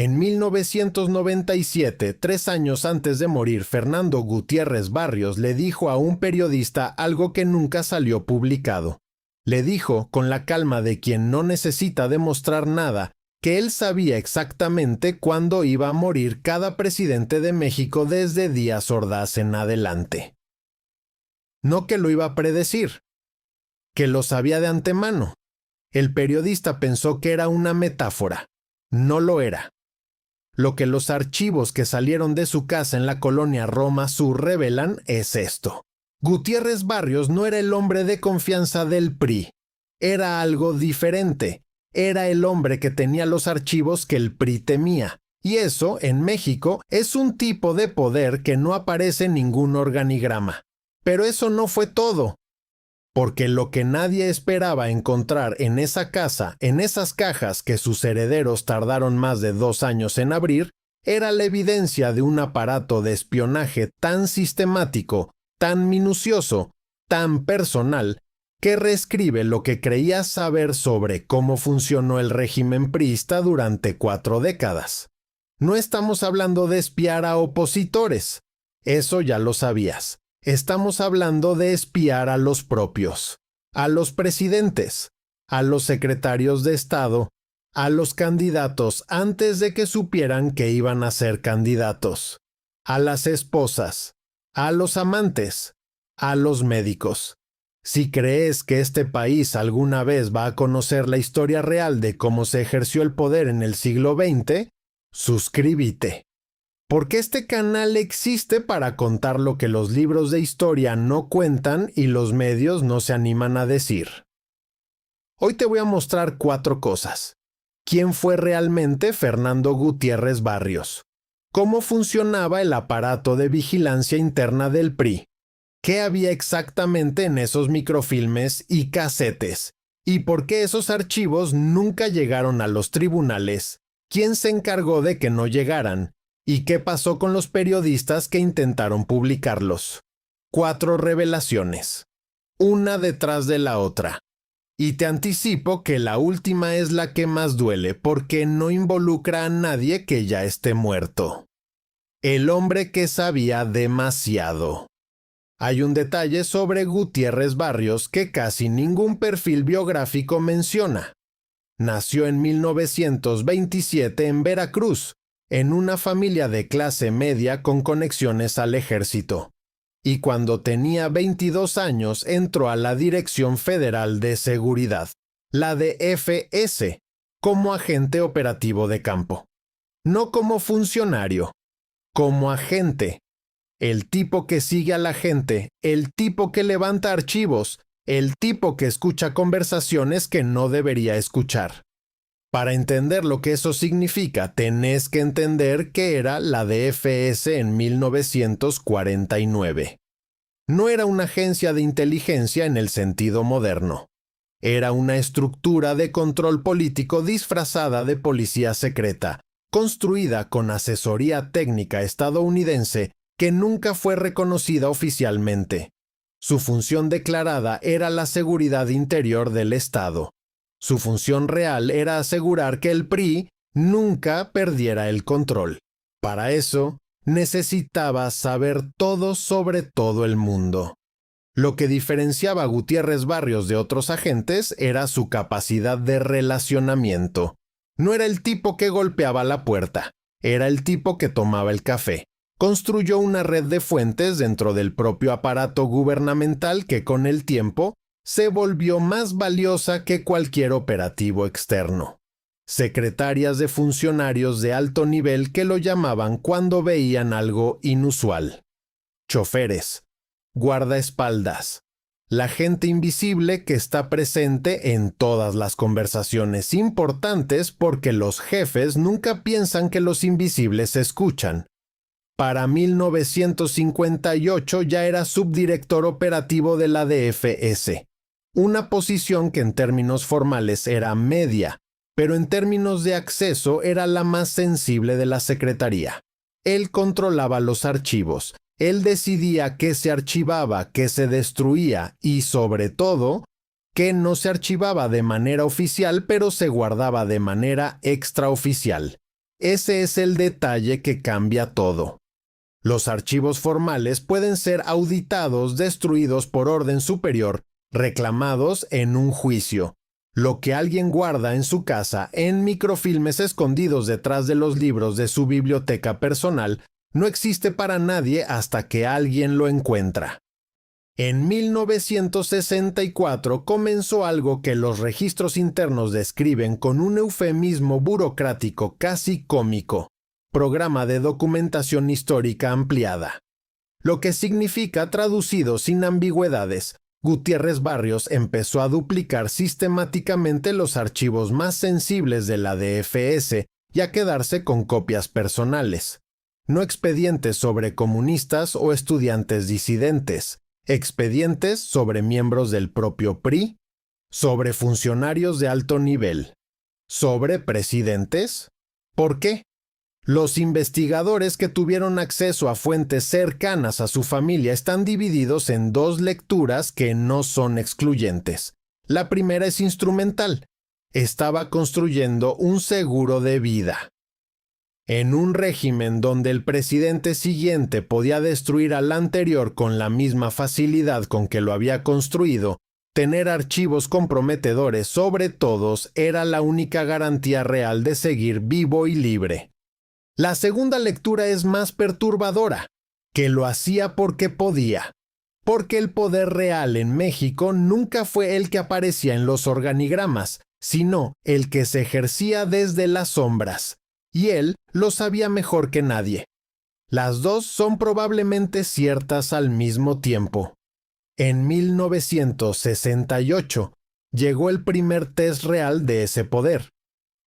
En 1997, 3 años antes de morir, Fernando Gutiérrez Barrios le dijo a un periodista algo que nunca salió publicado. Le dijo, con la calma de quien no necesita demostrar nada, que él sabía exactamente cuándo iba a morir cada presidente de México desde Díaz Ordaz en adelante. No que lo iba a predecir, que lo sabía de antemano. El periodista pensó que era una metáfora. No lo era. Lo que los archivos que salieron de su casa en la colonia Roma Sur revelan es esto. Gutiérrez Barrios no era el hombre de confianza del PRI. Era algo diferente. Era el hombre que tenía los archivos que el PRI temía. Y eso, en México, es un tipo de poder que no aparece en ningún organigrama. Pero eso no fue todo. Porque lo que nadie esperaba encontrar en esa casa, en esas cajas que sus herederos tardaron más de 2 años en abrir, era la evidencia de un aparato de espionaje tan sistemático, tan minucioso, tan personal, que reescribe lo que creías saber sobre cómo funcionó el régimen priista durante 4 décadas. No estamos hablando de espiar a opositores. Eso ya lo sabías. Estamos hablando de espiar a los propios, a los presidentes, a los secretarios de Estado, a los candidatos antes de que supieran que iban a ser candidatos, a las esposas, a los amantes, a los médicos. Si crees que este país alguna vez va a conocer la historia real de cómo se ejerció el poder en el siglo XX, suscríbete. Porque este canal existe para contar lo que los libros de historia no cuentan y los medios no se animan a decir. Hoy te voy a mostrar 4 cosas. ¿Quién fue realmente Fernando Gutiérrez Barrios? ¿Cómo funcionaba el aparato de vigilancia interna del PRI? ¿Qué había exactamente en esos microfilmes y casetes? ¿Y por qué esos archivos nunca llegaron a los tribunales? ¿Quién se encargó de que no llegaran? ¿Y qué pasó con los periodistas que intentaron publicarlos? 4 revelaciones, una detrás de la otra. Y te anticipo que la última es la que más duele porque no involucra a nadie que ya esté muerto. El hombre que sabía demasiado. Hay un detalle sobre Gutiérrez Barrios que casi ningún perfil biográfico menciona. Nació en 1927 en Veracruz, en una familia de clase media con conexiones al ejército. Y cuando tenía 22 años entró a la Dirección Federal de Seguridad, la DFS, como agente operativo de campo. No como funcionario, como agente. El tipo que sigue a la gente, el tipo que levanta archivos, el tipo que escucha conversaciones que no debería escuchar. Para entender lo que eso significa, tenés que entender qué era la DFS en 1949. No era una agencia de inteligencia en el sentido moderno. Era una estructura de control político disfrazada de policía secreta, construida con asesoría técnica estadounidense que nunca fue reconocida oficialmente. Su función declarada era la seguridad interior del Estado. Su función real era asegurar que el PRI nunca perdiera el control. Para eso, necesitaba saber todo sobre todo el mundo. Lo que diferenciaba a Gutiérrez Barrios de otros agentes era su capacidad de relacionamiento. No era el tipo que golpeaba la puerta, era el tipo que tomaba el café. Construyó una red de fuentes dentro del propio aparato gubernamental que con el tiempo se volvió más valiosa que cualquier operativo externo. Secretarias de funcionarios de alto nivel que lo llamaban cuando veían algo inusual. Choferes, guardaespaldas, la gente invisible que está presente en todas las conversaciones importantes porque los jefes nunca piensan que los invisibles escuchan. Para 1958 ya era subdirector operativo de la DFS, una posición que en términos formales era media, pero en términos de acceso era la más sensible de la secretaría. Él controlaba los archivos, él decidía qué se archivaba, qué se destruía y, sobre todo, qué no se archivaba de manera oficial pero se guardaba de manera extraoficial. Ese es el detalle que cambia todo. Los archivos formales pueden ser auditados, destruidos por orden superior, reclamados en un juicio. Lo que alguien guarda en su casa en microfilmes escondidos detrás de los libros de su biblioteca personal no existe para nadie hasta que alguien lo encuentra. En 1964 comenzó algo que los registros internos describen con un eufemismo burocrático casi cómico: Programa de Documentación Histórica Ampliada. Lo que significa, traducido sin ambigüedades, Gutiérrez Barrios empezó a duplicar sistemáticamente los archivos más sensibles de la DFS y a quedarse con copias personales. No expedientes sobre comunistas o estudiantes disidentes, expedientes sobre miembros del propio PRI, sobre funcionarios de alto nivel, sobre presidentes. ¿Por qué? Los investigadores que tuvieron acceso a fuentes cercanas a su familia están divididos en dos lecturas que no son excluyentes. La primera es instrumental. Estaba construyendo un seguro de vida. En un régimen donde el presidente siguiente podía destruir al anterior con la misma facilidad con que lo había construido, tener archivos comprometedores sobre todos era la única garantía real de seguir vivo y libre. La segunda lectura es más perturbadora, que lo hacía porque podía, porque el poder real en México nunca fue el que aparecía en los organigramas, sino el que se ejercía desde las sombras, y él lo sabía mejor que nadie. Las dos son probablemente ciertas al mismo tiempo. En 1968 llegó el primer test real de ese poder.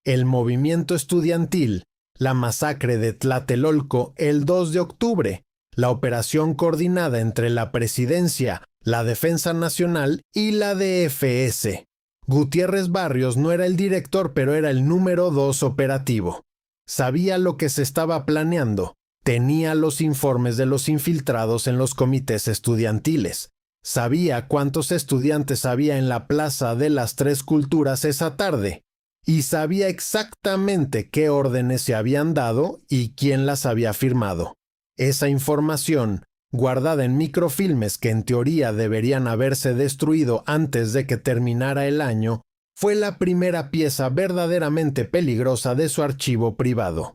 El movimiento estudiantil, la masacre de Tlatelolco el 2 de octubre, la operación coordinada entre la Presidencia, la Defensa Nacional y la DFS. Gutiérrez Barrios no era el director, pero era el número 2 operativo. Sabía lo que se estaba planeando, tenía los informes de los infiltrados en los comités estudiantiles, sabía cuántos estudiantes había en la Plaza de las Tres Culturas esa tarde, y sabía exactamente qué órdenes se habían dado y quién las había firmado. Esa información, guardada en microfilmes que en teoría deberían haberse destruido antes de que terminara el año, fue la primera pieza verdaderamente peligrosa de su archivo privado.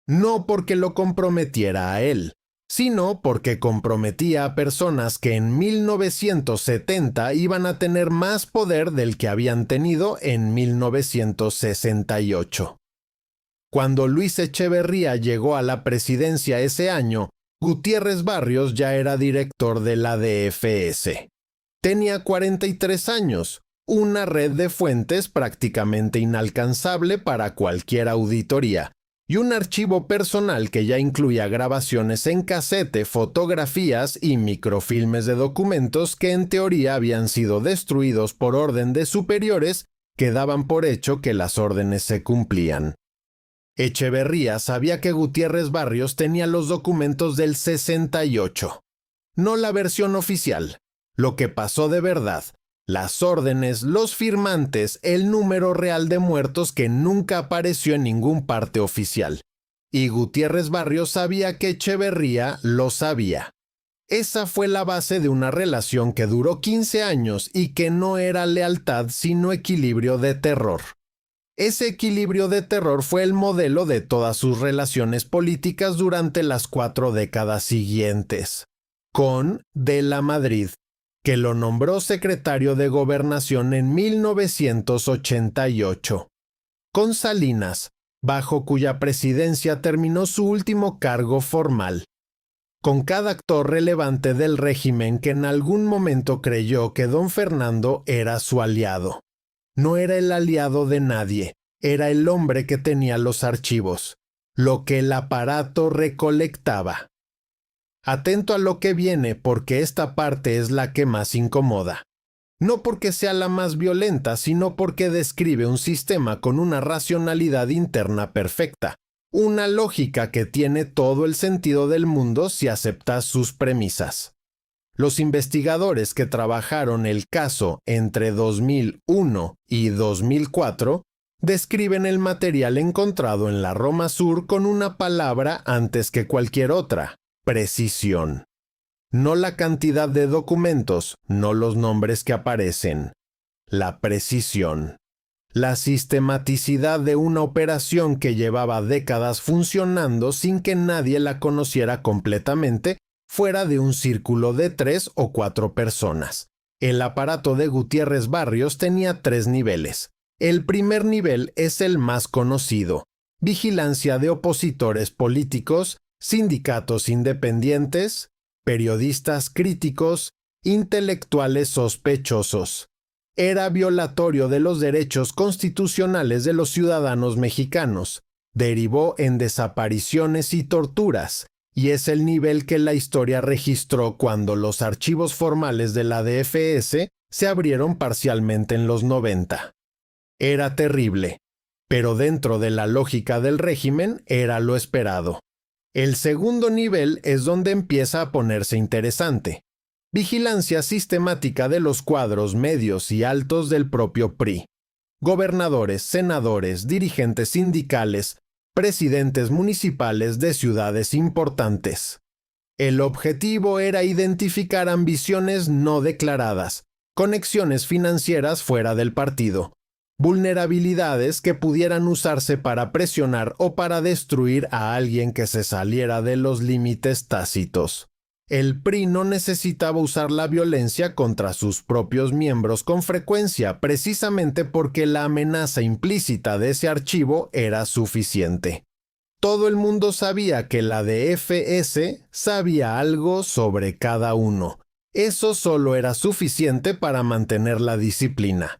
No porque lo comprometiera a él, sino porque comprometía a personas que en 1970 iban a tener más poder del que habían tenido en 1968. Cuando Luis Echeverría llegó a la presidencia ese año, Gutiérrez Barrios ya era director de la DFS. Tenía 43 años, una red de fuentes prácticamente inalcanzable para cualquier auditoría, y un archivo personal que ya incluía grabaciones en casete, fotografías y microfilmes de documentos que en teoría habían sido destruidos por orden de superiores que daban por hecho que las órdenes se cumplían. Echeverría sabía que Gutiérrez Barrios tenía los documentos del 68, no la versión oficial, lo que pasó de verdad, las órdenes, los firmantes, el número real de muertos que nunca apareció en ningún parte oficial. Y Gutiérrez Barrios sabía que Echeverría lo sabía. Esa fue la base de una relación que duró 15 años y que no era lealtad sino equilibrio de terror. Ese equilibrio de terror fue el modelo de todas sus relaciones políticas durante las 4 décadas siguientes. Con De la Madrid, que lo nombró secretario de Gobernación en 1988. Con Salinas, bajo cuya presidencia terminó su último cargo formal. Con cada actor relevante del régimen que en algún momento creyó que don Fernando era su aliado. No era el aliado de nadie, era el hombre que tenía los archivos, lo que el aparato recolectaba. Atento a lo que viene porque esta parte es la que más incomoda. No porque sea la más violenta, sino porque describe un sistema con una racionalidad interna perfecta, una lógica que tiene todo el sentido del mundo si aceptas sus premisas. Los investigadores que trabajaron el caso entre 2001 y 2004 describen el material encontrado en la Roma Sur con una palabra antes que cualquier otra: precisión. No la cantidad de documentos, no los nombres que aparecen. La precisión. La sistematicidad de una operación que llevaba décadas funcionando sin que nadie la conociera completamente fuera de un círculo de 3 o 4 personas. El aparato de Gutiérrez Barrios tenía 3 niveles. El primer nivel es el más conocido: vigilancia de opositores políticos, sindicatos independientes, periodistas críticos, intelectuales sospechosos. Era violatorio de los derechos constitucionales de los ciudadanos mexicanos. Derivó en desapariciones y torturas, y es el nivel que la historia registró cuando los archivos formales de la DFS se abrieron parcialmente en los 90. Era terrible, pero dentro de la lógica del régimen era lo esperado. El segundo nivel es donde empieza a ponerse interesante: vigilancia sistemática de los cuadros medios y altos del propio PRI. Gobernadores, senadores, dirigentes sindicales, presidentes municipales de ciudades importantes. El objetivo era identificar ambiciones no declaradas, conexiones financieras fuera del partido, vulnerabilidades que pudieran usarse para presionar o para destruir a alguien que se saliera de los límites tácitos. El PRI no necesitaba usar la violencia contra sus propios miembros con frecuencia, precisamente porque la amenaza implícita de ese archivo era suficiente. Todo el mundo sabía que la DFS sabía algo sobre cada uno. Eso solo era suficiente para mantener la disciplina.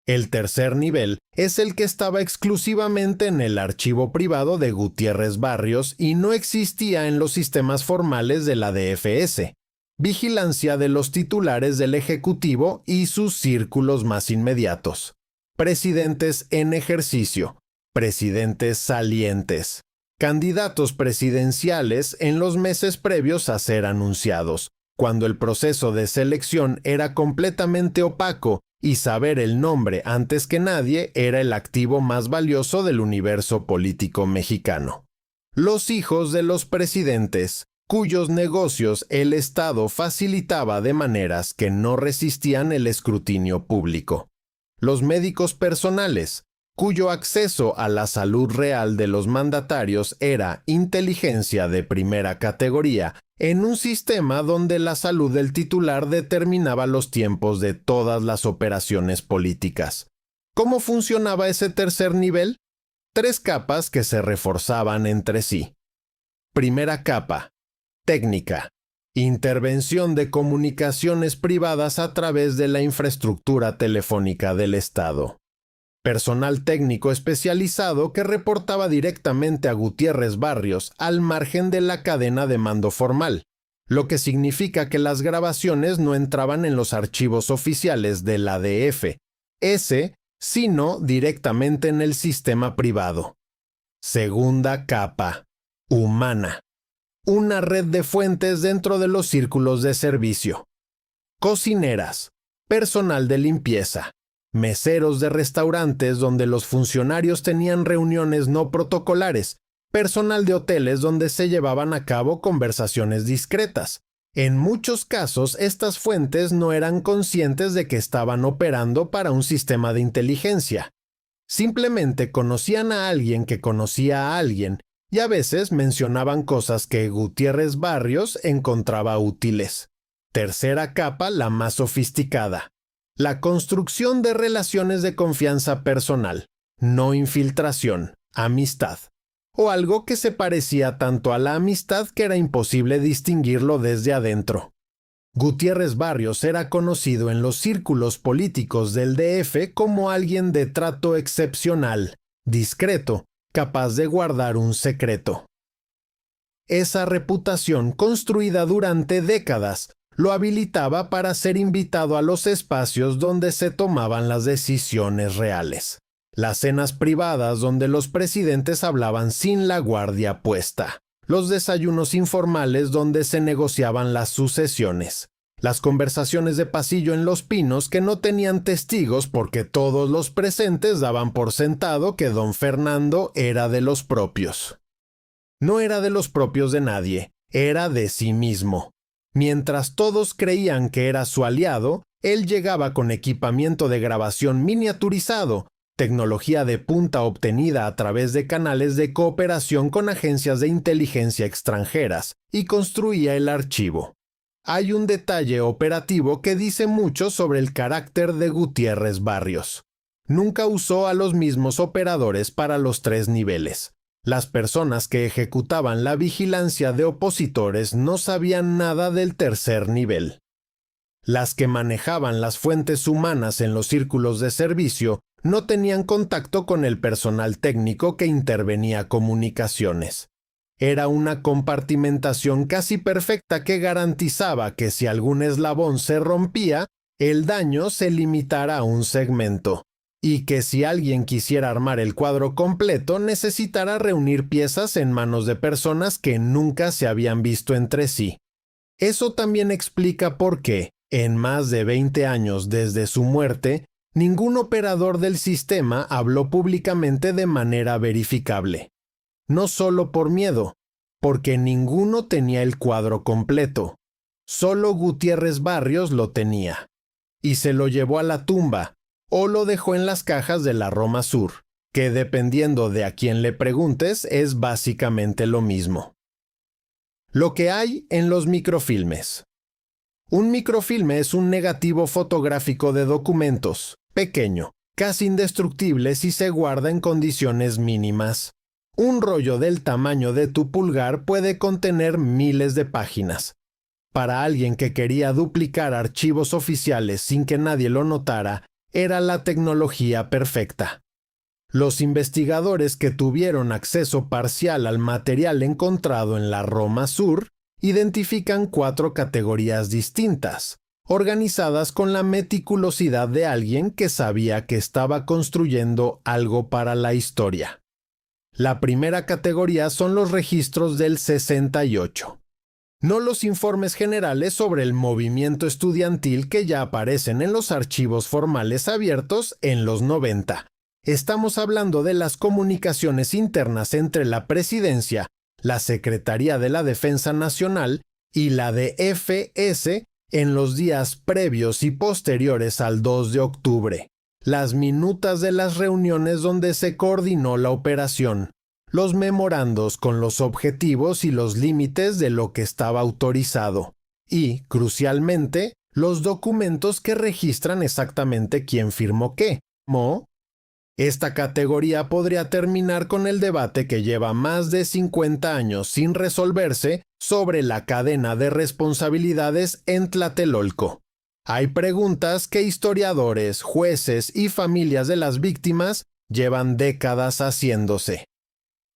El tercer nivel es el que estaba exclusivamente en el archivo privado de Gutiérrez Barrios y no existía en los sistemas formales de la DFS. Vigilancia de los titulares del Ejecutivo y sus círculos más inmediatos. Presidentes en ejercicio, presidentes salientes, candidatos presidenciales en los meses previos a ser anunciados, cuando el proceso de selección era completamente opaco y saber el nombre antes que nadie era el activo más valioso del universo político mexicano. Los hijos de los presidentes, cuyos negocios el Estado facilitaba de maneras que no resistían el escrutinio público. Los médicos personales, cuyo acceso a la salud real de los mandatarios era inteligencia de primera categoría, en un sistema donde la salud del titular determinaba los tiempos de todas las operaciones políticas. ¿Cómo funcionaba ese tercer nivel? 3 capas que se reforzaban entre sí. Primera capa: técnica. Intervención de comunicaciones privadas a través de la infraestructura telefónica del Estado. Personal técnico especializado que reportaba directamente a Gutiérrez Barrios al margen de la cadena de mando formal, lo que significa que las grabaciones no entraban en los archivos oficiales de la DFS, sino directamente en el sistema privado. Segunda capa: humana. Una red de fuentes dentro de los círculos de servicio. Cocineras, personal de limpieza, meseros de restaurantes donde los funcionarios tenían reuniones no protocolares, personal de hoteles donde se llevaban a cabo conversaciones discretas. En muchos casos, estas fuentes no eran conscientes de que estaban operando para un sistema de inteligencia. Simplemente conocían a alguien que conocía a alguien, y a veces mencionaban cosas que Gutiérrez Barrios encontraba útiles. Tercera capa, la más sofisticada. La construcción de relaciones de confianza personal, no infiltración, amistad. O algo que se parecía tanto a la amistad que era imposible distinguirlo desde adentro. Gutiérrez Barrios era conocido en los círculos políticos del DF como alguien de trato excepcional, discreto, capaz de guardar un secreto. Esa reputación, construida durante décadas, lo habilitaba para ser invitado a los espacios donde se tomaban las decisiones reales. Las cenas privadas donde los presidentes hablaban sin la guardia puesta. Los desayunos informales donde se negociaban las sucesiones. Las conversaciones de pasillo en Los Pinos que no tenían testigos porque todos los presentes daban por sentado que don Fernando era de los propios. No era de los propios de nadie, era de sí mismo. Mientras todos creían que era su aliado, él llegaba con equipamiento de grabación miniaturizado, tecnología de punta obtenida a través de canales de cooperación con agencias de inteligencia extranjeras, y construía el archivo. Hay un detalle operativo que dice mucho sobre el carácter de Gutiérrez Barrios. Nunca usó a los mismos operadores para los 3 niveles. Las personas que ejecutaban la vigilancia de opositores no sabían nada del tercer nivel. Las que manejaban las fuentes humanas en los círculos de servicio no tenían contacto con el personal técnico que intervenía comunicaciones. Era una compartimentación casi perfecta que garantizaba que si algún eslabón se rompía, el daño se limitara a un segmento, y que si alguien quisiera armar el cuadro completo necesitara reunir piezas en manos de personas que nunca se habían visto entre sí. Eso también explica por qué, en más de 20 años desde su muerte, ningún operador del sistema habló públicamente de manera verificable. No solo por miedo, porque ninguno tenía el cuadro completo. Solo Gutiérrez Barrios lo tenía. Y se lo llevó a la tumba, o lo dejó en las cajas de la Roma Sur, que dependiendo de a quién le preguntes es básicamente lo mismo. Lo que hay en los microfilmes. Un microfilme es un negativo fotográfico de documentos, pequeño, casi indestructible si se guarda en condiciones mínimas. Un rollo del tamaño de tu pulgar puede contener miles de páginas. Para alguien que quería duplicar archivos oficiales sin que nadie lo notara, era la tecnología perfecta. Los investigadores que tuvieron acceso parcial al material encontrado en la Roma Sur identifican 4 categorías distintas, organizadas con la meticulosidad de alguien que sabía que estaba construyendo algo para la historia. La primera categoría son los registros del 68. No los informes generales sobre el movimiento estudiantil que ya aparecen en los archivos formales abiertos en los 90. Estamos hablando de las comunicaciones internas entre la Presidencia, la Secretaría de la Defensa Nacional y la DFS en los días previos y posteriores al 2 de octubre. Las minutas de las reuniones donde se coordinó la operación, los memorandos con los objetivos y los límites de lo que estaba autorizado, y, crucialmente, los documentos que registran exactamente quién firmó qué. Esta categoría podría terminar con el debate que lleva más de 50 años sin resolverse sobre la cadena de responsabilidades en Tlatelolco. Hay preguntas que historiadores, jueces y familias de las víctimas llevan décadas haciéndose.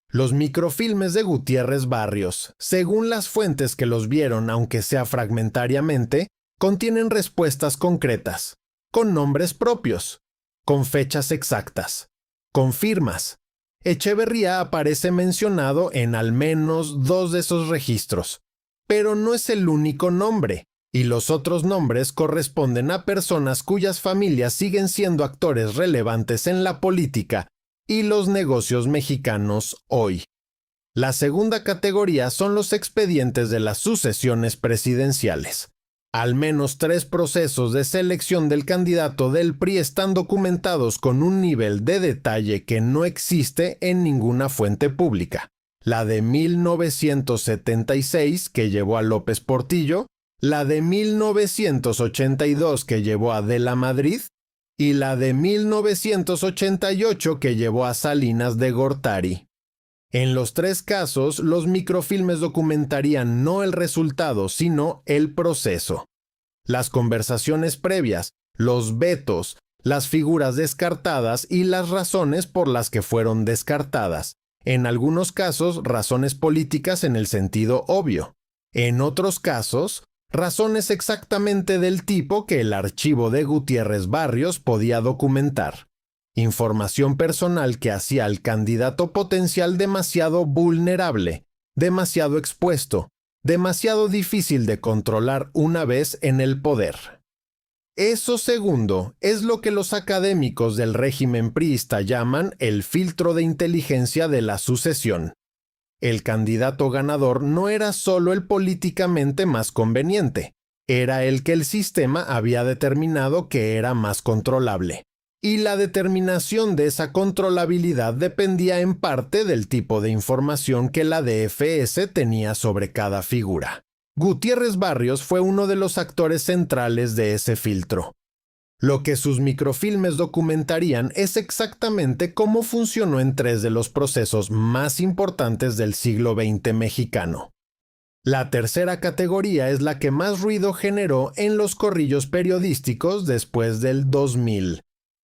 Los microfilmes de Gutiérrez Barrios, según las fuentes que los vieron aunque sea fragmentariamente, contienen respuestas concretas, con nombres propios, con fechas exactas, con firmas. Echeverría aparece mencionado en al menos 2 de esos registros, pero no es el único nombre. Y los otros nombres corresponden a personas cuyas familias siguen siendo actores relevantes en la política y los negocios mexicanos hoy. La segunda categoría son los expedientes de las sucesiones presidenciales. Al menos 3 procesos de selección del candidato del PRI están documentados con un nivel de detalle que no existe en ninguna fuente pública. La de 1976, que llevó a López Portillo, la de 1982 que llevó a De la Madrid y la de 1988 que llevó a Salinas de Gortari. En los 3 casos, los microfilmes documentarían no el resultado, sino el proceso. Las conversaciones previas, los vetos, las figuras descartadas y las razones por las que fueron descartadas. En algunos casos, razones políticas en el sentido obvio. En otros casos, razones exactamente del tipo que el archivo de Gutiérrez Barrios podía documentar. Información personal que hacía al candidato potencial demasiado vulnerable, demasiado expuesto, demasiado difícil de controlar una vez en el poder. Eso segundo es lo que los académicos del régimen priista llaman el filtro de inteligencia de la sucesión. El candidato ganador no era solo el políticamente más conveniente, era el que el sistema había determinado que era más controlable. Y la determinación de esa controlabilidad dependía en parte del tipo de información que la DFS tenía sobre cada figura. Gutiérrez Barrios fue uno de los actores centrales de ese filtro. Lo que sus microfilmes documentarían es exactamente cómo funcionó en tres de los procesos más importantes del siglo XX mexicano. La tercera categoría es la que más ruido generó en los corrillos periodísticos después del 2000.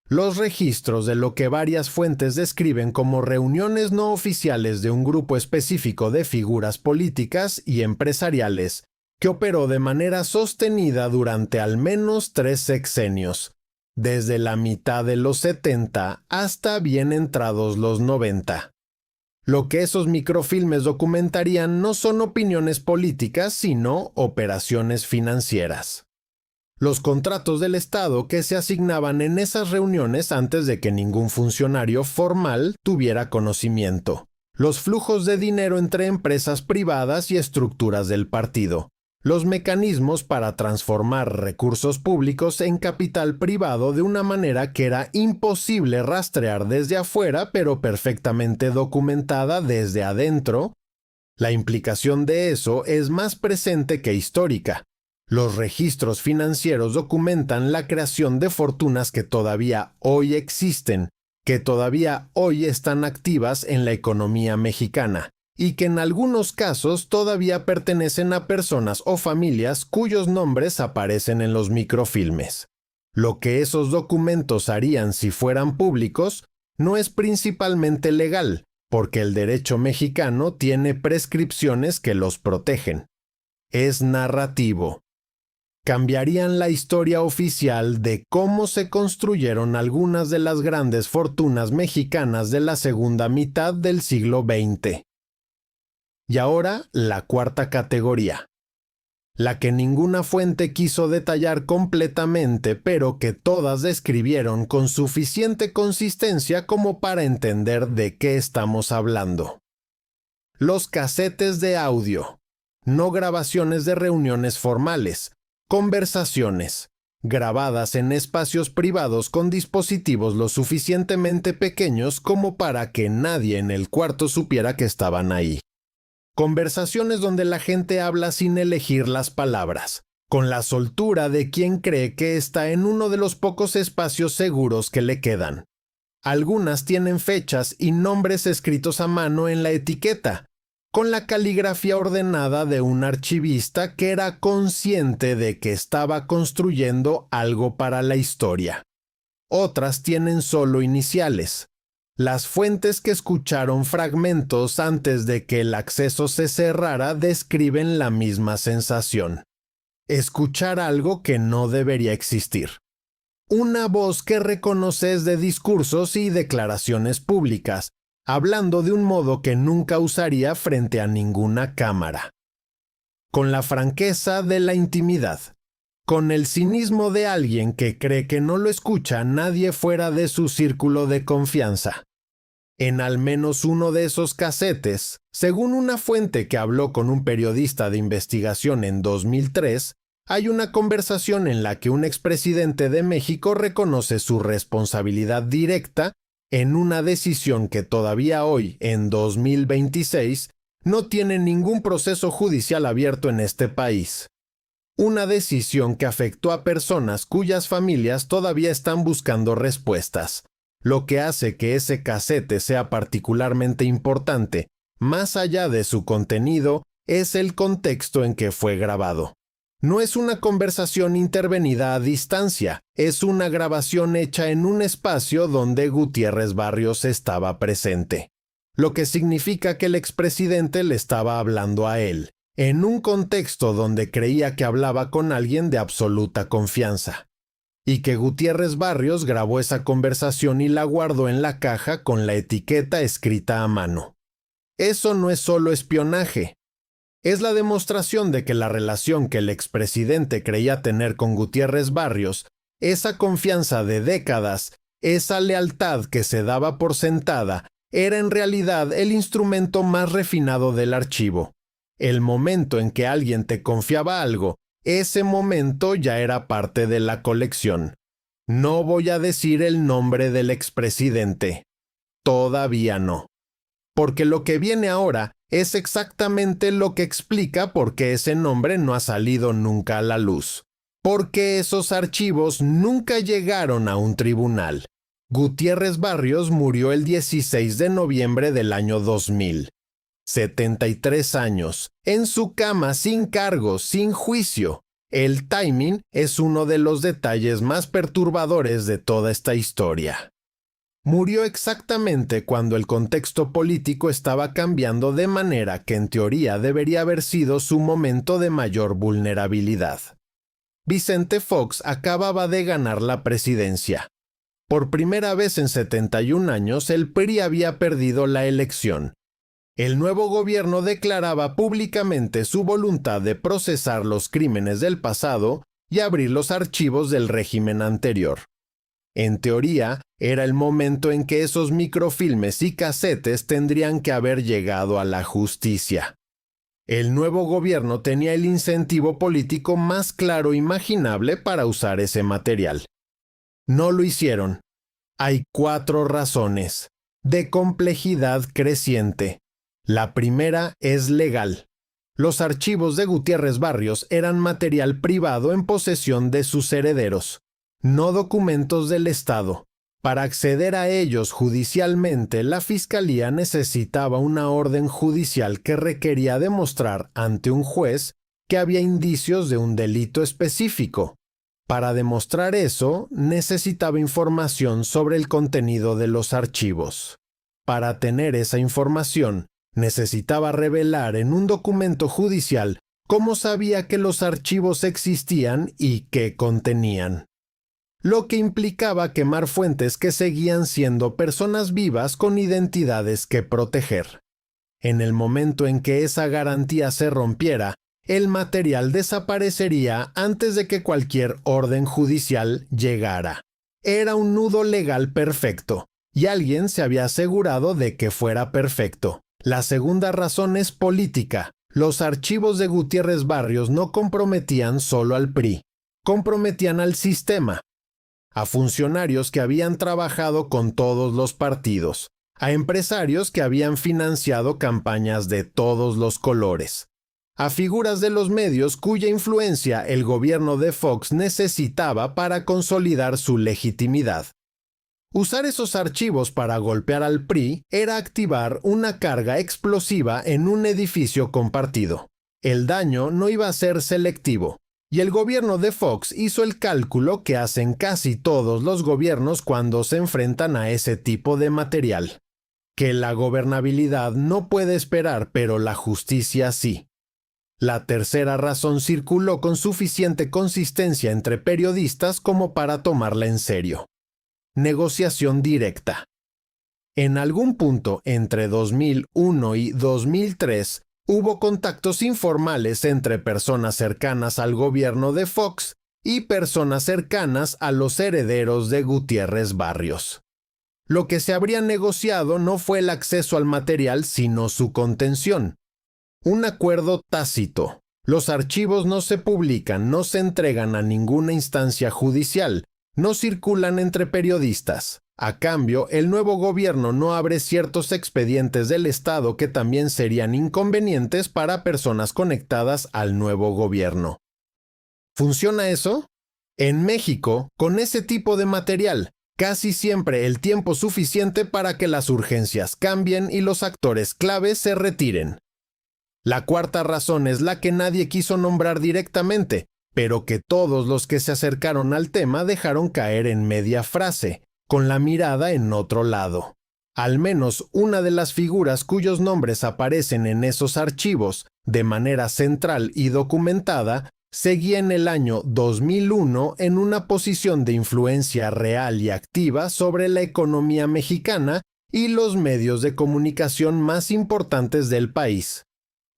Los registros de lo que varias fuentes describen como reuniones no oficiales de un grupo específico de figuras políticas y empresariales que operó de manera sostenida durante al menos 3 sexenios, desde la mitad de los 70 hasta bien entrados los 90. Lo que esos microfilmes documentarían no son opiniones políticas, sino operaciones financieras. Los contratos del Estado que se asignaban en esas reuniones antes de que ningún funcionario formal tuviera conocimiento. Los flujos de dinero entre empresas privadas y estructuras del partido. Los mecanismos para transformar recursos públicos en capital privado de una manera que era imposible rastrear desde afuera, pero perfectamente documentada desde adentro. La implicación de eso es más presente que histórica. Los registros financieros documentan la creación de fortunas que todavía hoy existen, que todavía hoy están activas en la economía mexicana, y que en algunos casos todavía pertenecen a personas o familias cuyos nombres aparecen en los microfilmes. Lo que esos documentos harían si fueran públicos no es principalmente legal, porque el derecho mexicano tiene prescripciones que los protegen. Es narrativo. Cambiarían la historia oficial de cómo se construyeron algunas de las grandes fortunas mexicanas de la segunda mitad del siglo XX. Y ahora, la cuarta categoría. La que ninguna fuente quiso detallar completamente, pero que todas describieron con suficiente consistencia como para entender de qué estamos hablando. Los casetes de audio, no grabaciones de reuniones formales, conversaciones, grabadas en espacios privados con dispositivos lo suficientemente pequeños como para que nadie en el cuarto supiera que estaban ahí. Conversaciones donde la gente habla sin elegir las palabras, con la soltura de quien cree que está en uno de los pocos espacios seguros que le quedan. Algunas tienen fechas y nombres escritos a mano en la etiqueta, con la caligrafía ordenada de un archivista que era consciente de que estaba construyendo algo para la historia. Otras tienen solo iniciales. Las fuentes que escucharon fragmentos antes de que el acceso se cerrara describen la misma sensación. Escuchar algo que no debería existir. Una voz que reconoces de discursos y declaraciones públicas, hablando de un modo que nunca usaría frente a ninguna cámara. Con la franqueza de la intimidad. Con el cinismo de alguien que cree que no lo escucha nadie fuera de su círculo de confianza. En al menos uno de esos casetes, según una fuente que habló con un periodista de investigación en 2003, hay una conversación en la que un expresidente de México reconoce su responsabilidad directa en una decisión que todavía hoy, en 2026, no tiene ningún proceso judicial abierto en este país. Una decisión que afectó a personas cuyas familias todavía están buscando respuestas, lo que hace que ese casete sea particularmente importante, más allá de su contenido, es el contexto en que fue grabado. No es una conversación intervenida a distancia, es una grabación hecha en un espacio donde Gutiérrez Barrios estaba presente. Lo que significa que el expresidente le estaba hablando a él, en un contexto donde creía que hablaba con alguien de absoluta confianza. Y que Gutiérrez Barrios grabó esa conversación y la guardó en la caja con la etiqueta escrita a mano. Eso no es solo espionaje. Es la demostración de que la relación que el expresidente creía tener con Gutiérrez Barrios, esa confianza de décadas, esa lealtad que se daba por sentada, era en realidad el instrumento más refinado del archivo. El momento en que alguien te confiaba algo, ese momento ya era parte de la colección. No voy a decir el nombre del expresidente. Todavía no. Porque lo que viene ahora es exactamente lo que explica por qué ese nombre no ha salido nunca a la luz. Porque esos archivos nunca llegaron a un tribunal. Gutiérrez Barrios murió el 16 de noviembre del año 2000. 73 años, en su cama sin cargos, sin juicio. El timing es uno de los detalles más perturbadores de toda esta historia. Murió exactamente cuando el contexto político estaba cambiando de manera que en teoría debería haber sido su momento de mayor vulnerabilidad. Vicente Fox acababa de ganar la presidencia. Por primera vez en 71 años, el PRI había perdido la elección. El nuevo gobierno declaraba públicamente su voluntad de procesar los crímenes del pasado y abrir los archivos del régimen anterior. En teoría, era el momento en que esos microfilmes y casetes tendrían que haber llegado a la justicia. El nuevo gobierno tenía el incentivo político más claro imaginable para usar ese material. No lo hicieron. Hay 4 razones, de complejidad creciente. La primera es legal. Los archivos de Gutiérrez Barrios eran material privado en posesión de sus herederos, no documentos del Estado. Para acceder a ellos judicialmente, la Fiscalía necesitaba una orden judicial que requería demostrar ante un juez que había indicios de un delito específico. Para demostrar eso, necesitaba información sobre el contenido de los archivos. Para tener esa información, necesitaba revelar en un documento judicial cómo sabía que los archivos existían y qué contenían. Lo que implicaba quemar fuentes que seguían siendo personas vivas con identidades que proteger. En el momento en que esa garantía se rompiera, el material desaparecería antes de que cualquier orden judicial llegara. Era un nudo legal perfecto, y alguien se había asegurado de que fuera perfecto. La segunda razón es política. Los archivos de Gutiérrez Barrios no comprometían solo al PRI, comprometían al sistema, a funcionarios que habían trabajado con todos los partidos, a empresarios que habían financiado campañas de todos los colores, a figuras de los medios cuya influencia el gobierno de Fox necesitaba para consolidar su legitimidad. Usar esos archivos para golpear al PRI era activar una carga explosiva en un edificio compartido. El daño no iba a ser selectivo, y el gobierno de Fox hizo el cálculo que hacen casi todos los gobiernos cuando se enfrentan a ese tipo de material. Que la gobernabilidad no puede esperar, pero la justicia sí. La tercera razón circuló con suficiente consistencia entre periodistas como para tomarla en serio. Negociación directa. En algún punto entre 2001 y 2003 hubo contactos informales entre personas cercanas al gobierno de Fox y personas cercanas a los herederos de Gutiérrez Barrios. Lo que se habría negociado no fue el acceso al material, sino su contención. Un acuerdo tácito. Los archivos no se publican, no se entregan a ninguna instancia judicial, no circulan entre periodistas. A cambio, el nuevo gobierno no abre ciertos expedientes del Estado que también serían inconvenientes para personas conectadas al nuevo gobierno. ¿Funciona eso? En México, con ese tipo de material, casi siempre el tiempo suficiente para que las urgencias cambien y los actores claves se retiren. La cuarta razón es la que nadie quiso nombrar directamente, pero que todos los que se acercaron al tema dejaron caer en media frase, con la mirada en otro lado. Al menos una de las figuras cuyos nombres aparecen en esos archivos, de manera central y documentada, seguía en el año 2001 en una posición de influencia real y activa sobre la economía mexicana y los medios de comunicación más importantes del país.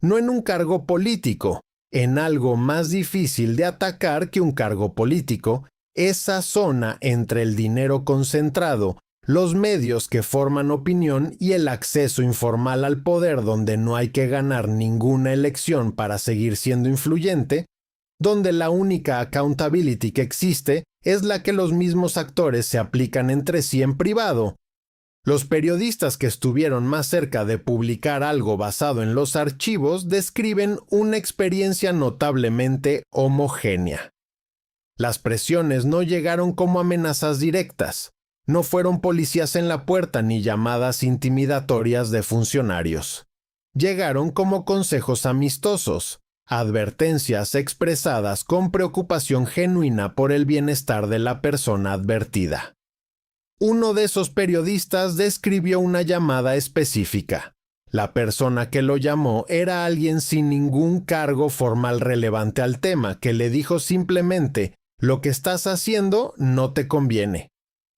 no en un cargo político, en algo más difícil de atacar que un cargo político, esa zona entre el dinero concentrado, los medios que forman opinión y el acceso informal al poder donde no hay que ganar ninguna elección para seguir siendo influyente, donde la única accountability que existe es la que los mismos actores se aplican entre sí en privado. Los periodistas que estuvieron más cerca de publicar algo basado en los archivos describen una experiencia notablemente homogénea. Las presiones no llegaron como amenazas directas, no fueron policías en la puerta ni llamadas intimidatorias de funcionarios. Llegaron como consejos amistosos, advertencias expresadas con preocupación genuina por el bienestar de la persona advertida. Uno de esos periodistas describió una llamada específica. La persona que lo llamó era alguien sin ningún cargo formal relevante al tema, que le dijo simplemente: «Lo que estás haciendo no te conviene».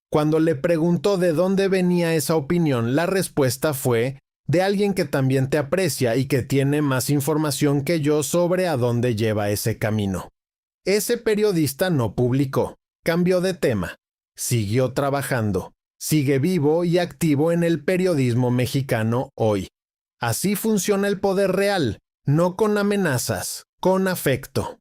Cuando le preguntó de dónde venía esa opinión, la respuesta fue: «De alguien que también te aprecia y que tiene más información que yo sobre a dónde lleva ese camino». Ese periodista no publicó, cambió de tema. Siguió trabajando, sigue vivo y activo en el periodismo mexicano hoy. Así funciona el poder real, no con amenazas, con afecto.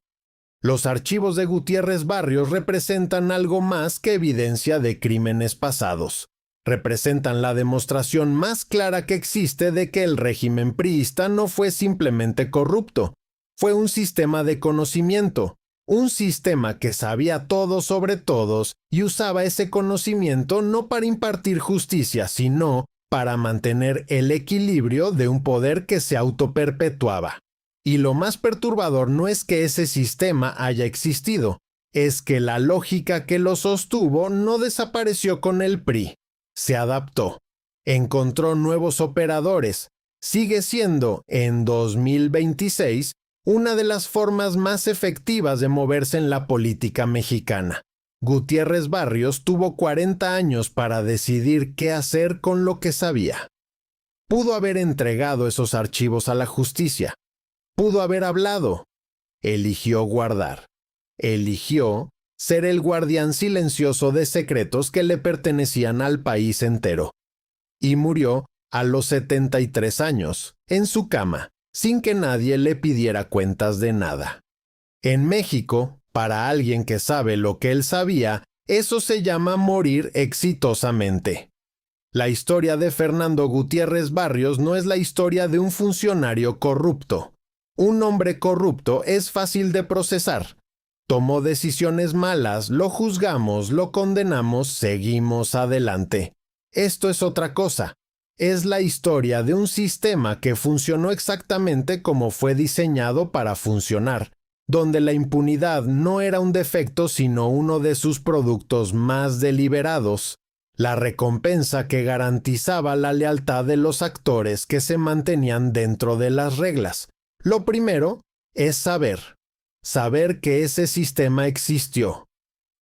Los archivos de Gutiérrez Barrios representan algo más que evidencia de crímenes pasados. Representan la demostración más clara que existe de que el régimen priista no fue simplemente corrupto, fue un sistema de conocimiento. Un sistema que sabía todo sobre todos y usaba ese conocimiento no para impartir justicia, sino para mantener el equilibrio de un poder que se autoperpetuaba. Y lo más perturbador no es que ese sistema haya existido, es que la lógica que lo sostuvo no desapareció con el PRI. Se adaptó, encontró nuevos operadores, sigue siendo, en 2026, una de las formas más efectivas de moverse en la política mexicana. Gutiérrez Barrios tuvo 40 años para decidir qué hacer con lo que sabía. Pudo haber entregado esos archivos a la justicia. Pudo haber hablado. Eligió guardar. Eligió ser el guardián silencioso de secretos que le pertenecían al país entero. Y murió a los 73 años, en su cama, sin que nadie le pidiera cuentas de nada. En México, para alguien que sabe lo que él sabía, eso se llama morir exitosamente. La historia de Fernando Gutiérrez Barrios no es la historia de un funcionario corrupto. Un hombre corrupto es fácil de procesar. Tomó decisiones malas, lo juzgamos, lo condenamos, seguimos adelante. Esto es otra cosa. Es la historia de un sistema que funcionó exactamente como fue diseñado para funcionar, donde la impunidad no era un defecto sino uno de sus productos más deliberados, la recompensa que garantizaba la lealtad de los actores que se mantenían dentro de las reglas. Lo primero es saber que ese sistema existió.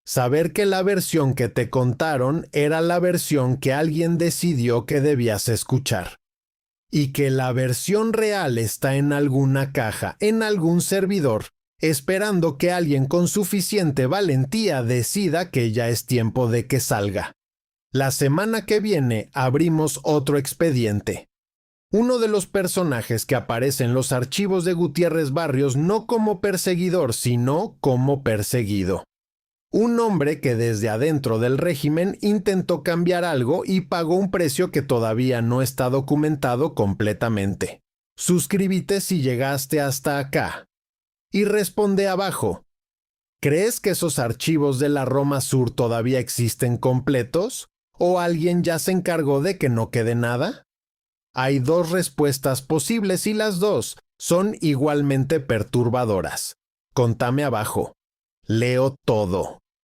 Saber que la versión que te contaron era la versión que alguien decidió que debías escuchar. Y que la versión real está en alguna caja, en algún servidor, esperando que alguien con suficiente valentía decida que ya es tiempo de que salga. La semana que viene abrimos otro expediente. Uno de los personajes que aparece en los archivos de Gutiérrez Barrios no como perseguidor, sino como perseguido. Un hombre que desde adentro del régimen intentó cambiar algo y pagó un precio que todavía no está documentado completamente. Suscríbete si llegaste hasta acá. Y responde abajo. ¿Crees que esos archivos de la Roma Sur todavía existen completos? ¿O alguien ya se encargó de que no quede nada? Hay dos respuestas posibles y las dos son igualmente perturbadoras. Contame abajo. Leo todo.